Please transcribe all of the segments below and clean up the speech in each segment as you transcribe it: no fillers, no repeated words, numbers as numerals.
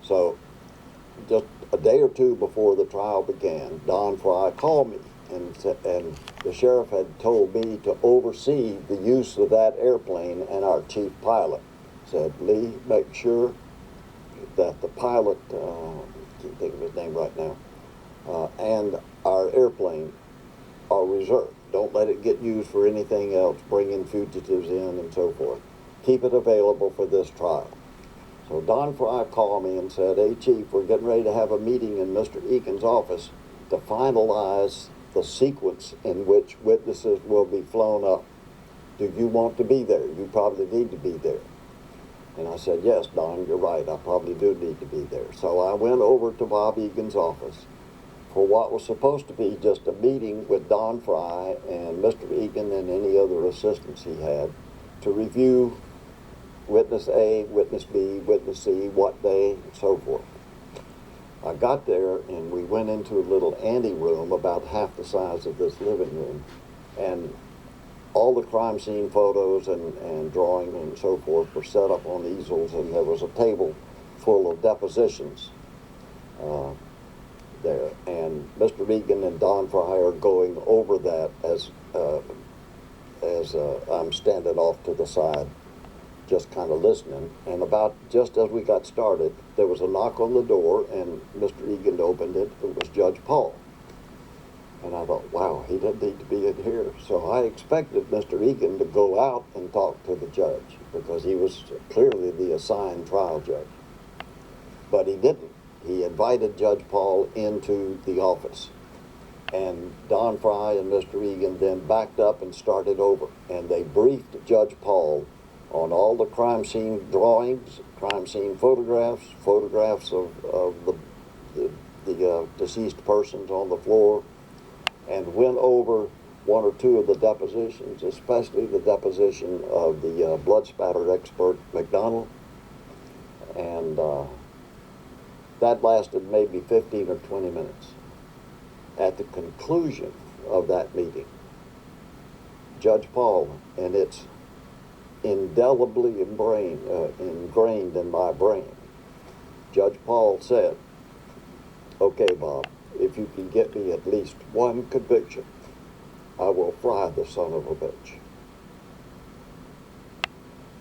So just a day or two before the trial began, Don Frye called me, and the sheriff had told me to oversee the use of that airplane, and our chief pilot said, Leigh, make sure that the pilot, I can't think of his name right now, and our airplane are reserved. Don't let it get used for anything else, bringing fugitives in and so forth. Keep it available for this trial. So Don Frye called me and said, hey, Chief, we're getting ready to have a meeting in Mr. Eakin's office to finalize the sequence in which witnesses will be flown up. Do you want to be there? You probably need to be there. And I said, yes, Don, you're right. I probably do need to be there. So I went over to Bob Egan's office for what was supposed to be just a meeting with Don Frye and Mr. Egan and any other assistants he had to review witness A, witness B, witness C, what day, and so forth. I got there and we went into a little anteroom about half the size of this living room, and all the crime scene photos and drawing and so forth were set up on easels, and there was a table full of depositions there. And Mr. Egan and Don Frye are going over that as I'm standing off to the side, just kind of listening. And about just as we got started, there was a knock on the door, and Mr. Egan opened it. It was Judge Paul. And I thought, wow, he doesn't need to be in here. So I expected Mr. Egan to go out and talk to the judge, because he was clearly the assigned trial judge. But he didn't. He invited Judge Paul into the office. And Don Frye and Mr. Egan then backed up and started over. And they briefed Judge Paul on all the crime scene drawings, crime scene photographs, photographs of the deceased persons on the floor, and went over one or two of the depositions, especially the deposition of the blood spatter expert McDonald. And that lasted maybe 15 or 20 minutes. At the conclusion of that meeting, Judge Paul, and it's indelibly ingrained in my brain, Judge Paul said, okay, Bob, if you can get me at least one conviction, I will fry the son of a bitch.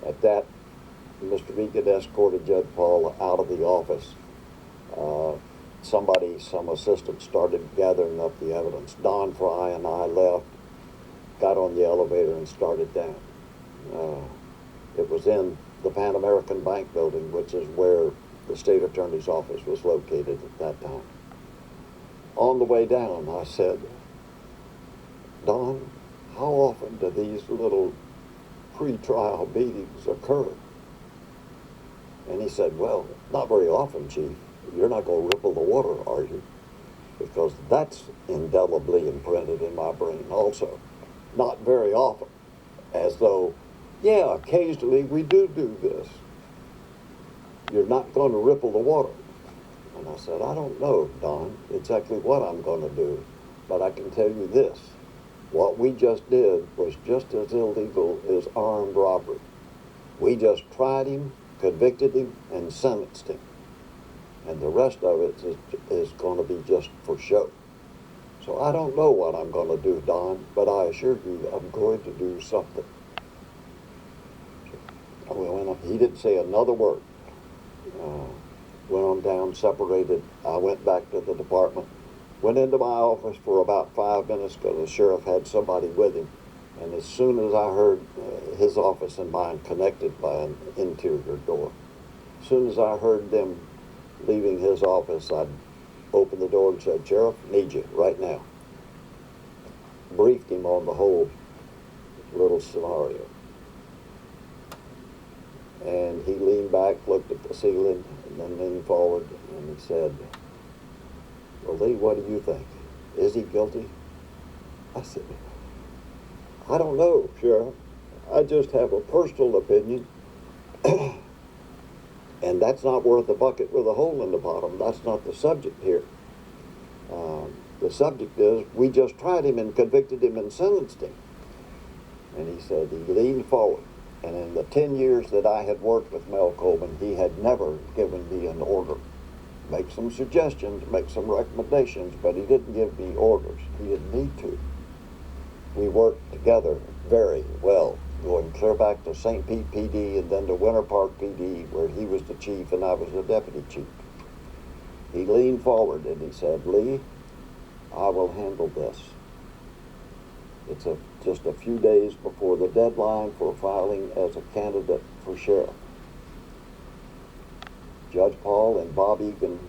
At that, Mr. Egan escorted Judge Paul out of the office. Some assistant started gathering up the evidence. Don Frye and I left, got on the elevator and started down. It was in the Pan American Bank building, which is where the state attorney's office was located at that time. On the way down, I said, Don, how often do these little pre-trial meetings occur? And he said, well, not very often, Chief. You're not going to ripple the water, are you? Because that's indelibly imprinted in my brain also. Not very often. As though, yeah, occasionally we do this. You're not going to ripple the water. And I said, I don't know, Don, exactly what I'm going to do, but I can tell you this. What we just did was just as illegal as armed robbery. We just tried him, convicted him, and sentenced him. And the rest of it is going to be just for show. So I don't know what I'm going to do, Don, but I assure you I'm going to do something. He didn't say another word. Went on down, separated. I went back to the department, went into my office for about 5 minutes because the sheriff had somebody with him. And as soon as I heard his office and mine connected by an interior door, as soon as I heard them leaving his office, I opened the door and said, Sheriff, need you right now. Briefed him on the whole little scenario. And he leaned back, looked at the ceiling, and then leaned forward, and he said, well, Leigh, what do you think? Is he guilty? I said, I don't know, Sheriff. I just have a personal opinion. And that's not worth a bucket with a hole in the bottom. That's not the subject here. The subject is, we just tried him and convicted him and sentenced him. And he said, he leaned forward. And in the 10 years that I had worked with Mel Coleman, he had never given me an order make some suggestions, make some recommendations, but he didn't give me orders. He didn't need to. We worked together very well, going clear back to St. Pete PD and then to Winter Park PD, where he was the chief and I was the deputy chief. He leaned forward and he said, "Leigh, I will handle this. It's just a few days before the deadline for filing as a candidate for sheriff. Judge Paul and Bob Egan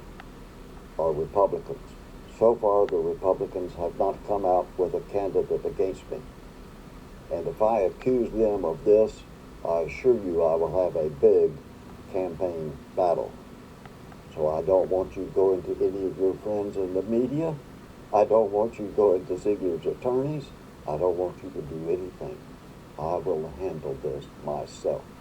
are Republicans. So far, the Republicans have not come out with a candidate against me. And if I accuse them of this, I assure you I will have a big campaign battle. So I don't want you going to any of your friends in the media. I don't want you going to Zeigler's attorneys. I don't want you to do anything. I will handle this myself."